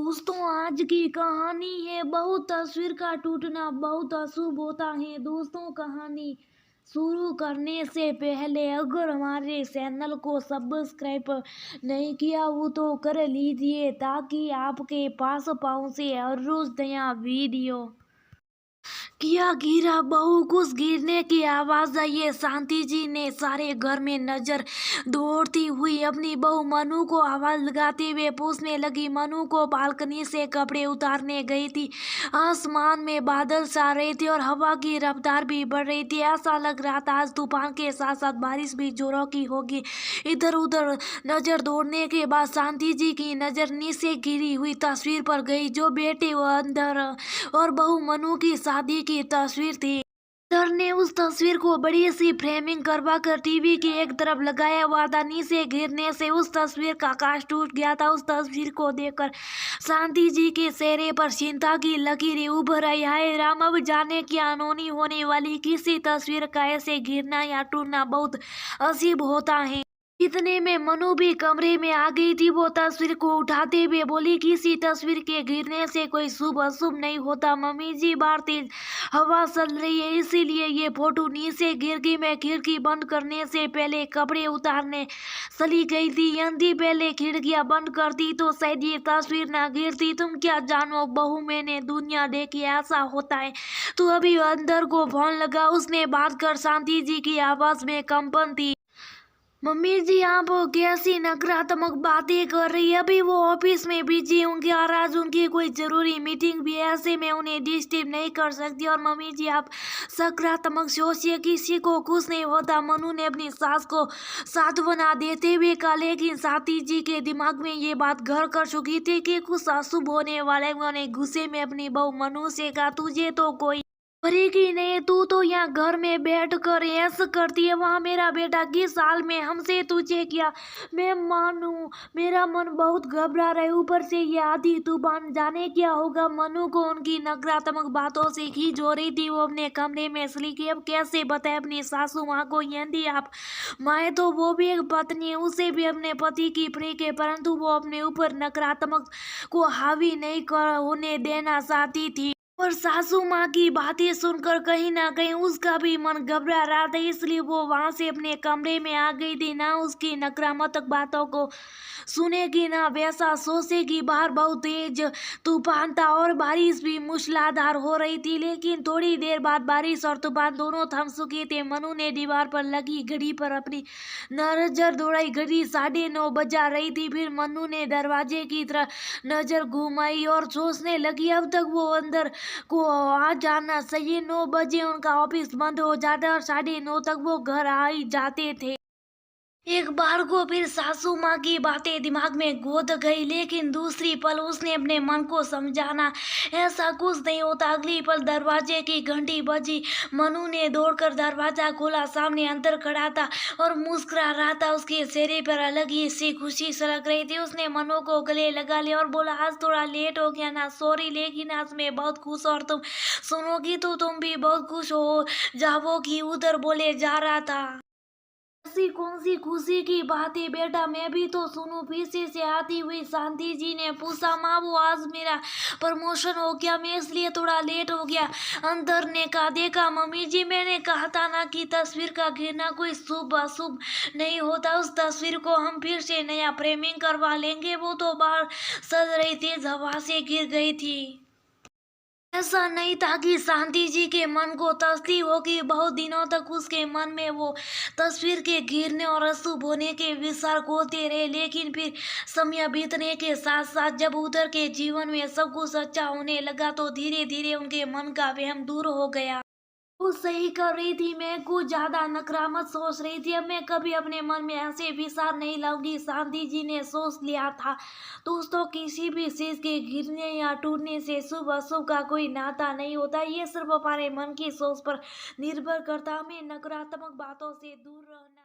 दोस्तों, आज की कहानी है बहुत तस्वीर का टूटना बहुत अशुभ होता है। दोस्तों, कहानी शुरू करने से पहले अगर हमारे चैनल को सब्सक्राइब नहीं किया हो तो कर लीजिए ताकि आपके पास पहुंचे हर रोज नया वीडियो। किया गिरा, बहु कुछ गिरने की आवाज आई है। शांति जी ने सारे घर में नजर दौड़ती हुई अपनी बहू मनु को आवाज लगाते हुए पूछने लगी। मनु को बालकनी से कपड़े उतारने गई थी। आसमान में बादल छा रहे थे और हवा की रफ्तार भी बढ़ रही थी। ऐसा लग रहा था आज तूफान के साथ साथ बारिश भी जोरों की होगी। इधर उधर नजर दौड़ने के बाद शांति जी की नजर नीचे गिरी हुई तस्वीर पर गई जो बेटे वो अंदर और बहू मनु की शादी की तस्वीर थी। सर ने उस तस्वीर को बड़ी सी फ्रेमिंग करवा कर टीवी की एक तरफ लगाया हुआ था। नीचे गिरने से उस तस्वीर का आकाश टूट गया था। उस तस्वीर को देखकर शांति जी के चेहरे पर चिंता की लकीरें उभर आई। हाय राम, अब जाने क्या अनहोनी होने वाली। किसी तस्वीर का ऐसे गिरना या टूटना बहुत अजीब होता है। इतने में मनु भी कमरे में आ गई थी। वो तस्वीर को उठाते हुए बोली, किसी तस्वीर के गिरने से कोई शुभ अशुभ नहीं होता। मम्मी जी, बाहर तेज हवा चल रही है इसीलिए ये फोटो नीचे गिर गई। मैं खिड़की बंद करने से पहले कपड़े उतारने चली गई थी। यदि पहले खिड़कियां बंद करती तो शायद ये तस्वीर ना गिरती। तुम क्या जानो बहू, मैंने दुनिया देखी, ऐसा होता है। तू अभी अंदर को फोन लगा। उसने बात कर शांति जी की आवाज में कंपन थी। मम्मी जी, आप कैसी नकारात्मक बातें कर रही है। अभी वो ऑफिस में बिजी होंगे और आज उनकी कोई जरूरी मीटिंग भी है। ऐसे में उन्हें डिस्टर्ब नहीं कर सकती। और मम्मी जी, आप सकारात्मक सोचिए, किसी को कुछ नहीं होता। मनु ने अपनी सास को सांत्वना देते हुए कहा। लेकिन साथी जी के दिमाग में ये बात घर कर चुकी थी कि कुछ अशुभ होने वाला है। उन्होंने गुस्से में अपनी बहू मनु से कहा, तुझे तो कोई करेगी नहीं, तू तो यहाँ घर में बैठ कर ऐश करती है। वहाँ मेरा बेटा किस हाल में, हमसे तुझे क्या। मैं मानू, मेरा मन बहुत घबरा रहा है। ऊपर से ये आधी तूफान, जाने क्या होगा। मनु को उनकी नकारात्मक बातों से खींच हो रही थी। वो अपने कमरे में चली गई। अब कैसे बताए अपनी सासू माँ को। यदि आप माए तो वो भी एक पत्नी है, उसे भी अपने पति की प्रिय है, परंतु वो अपने ऊपर नकारात्मक को हावी नहीं कर होने देना चाहती थी। और सासू माँ की बातें सुनकर कहीं ना कहीं उसका भी मन घबरा रहा था। इसलिए वो वहां से अपने कमरे में आ गई थी। ना उसकी नकारात्मक बातों को सुनेगी ना वैसा सोचेगी। बाहर बहुत तेज तूफान था और बारिश भी मूसलाधार हो रही थी। लेकिन थोड़ी देर बाद बारिश और तूफान दोनों थम चुके थे। मनु ने दीवार पर लगी घड़ी पर अपनी नजर दौड़ाई। घड़ी 9:30 बजा रही थी। फिर मनु ने दरवाजे की तरफ नजर घुमाई और सोचने लगी, अब तक वो अंदर को आ जाना चाहिए। 9 बजे उनका ऑफिस बंद हो जाता और 9:30 तक वो घर आ ही जाते थे। एक बार को फिर सासू माँ की बातें दिमाग में घुस गई। लेकिन दूसरी पल उसने अपने मन को समझाना ऐसा कुछ नहीं होता। अगली पल दरवाजे की घंटी बजी। मनु ने दौड़कर दरवाजा खोला। सामने अंदर खड़ा था और मुस्कुरा रहा था। उसके चेहरे पर अलग ही सी खुशी छलक रही थी। उसने मनु को गले लगा लिया और बोला, आज थोड़ा लेट हो गया ना, सॉरी, लेकिन आज मैं बहुत खुश और तुम सुनोगी तो तुम भी बहुत खुश हो जाओगी। उधर बोले जा रहा था, ऐसी कौन सी खुशी की बात है बेटा, मैं भी तो सुनूं। पीछे से आती हुई शांति जी ने पूछा, माँ वो आज मेरा प्रमोशन हो गया, मैं इसलिए थोड़ा लेट हो गया। अंदर ने कहा, देखा मम्मी जी, मैंने कहा था ना कि तस्वीर का गिरना कोई शुभ अशुभ नहीं होता। उस तस्वीर को हम फिर से नया फ्रेमिंग करवा लेंगे। वो तो बाहर चल रही तेज हवा से गिर गई थी। ऐसा नहीं था कि शांति जी के मन को तसल्ली होगी। बहुत दिनों तक उसके मन में वो तस्वीर के गिरने और अशुभ होने के विचार होते रहे। लेकिन फिर समय बीतने के साथ साथ जब उधर के जीवन में सब कुछ अच्छा होने लगा तो धीरे धीरे उनके मन का वहम दूर हो गया। वो सही कर रही थी, मैं कुछ ज्यादा नकारात्मक सोच रही थी। अब मैं कभी अपने मन में ऐसे विचार नहीं लाऊंगी, शांति जी ने सोच लिया था। दोस्तों, किसी भी चीज के गिरने या टूटने से शुभ अशुभ का कोई नाता नहीं होता। ये सिर्फ हमारे मन की सोच पर निर्भर करता। हमें नकारात्मक बातों से दूर रहना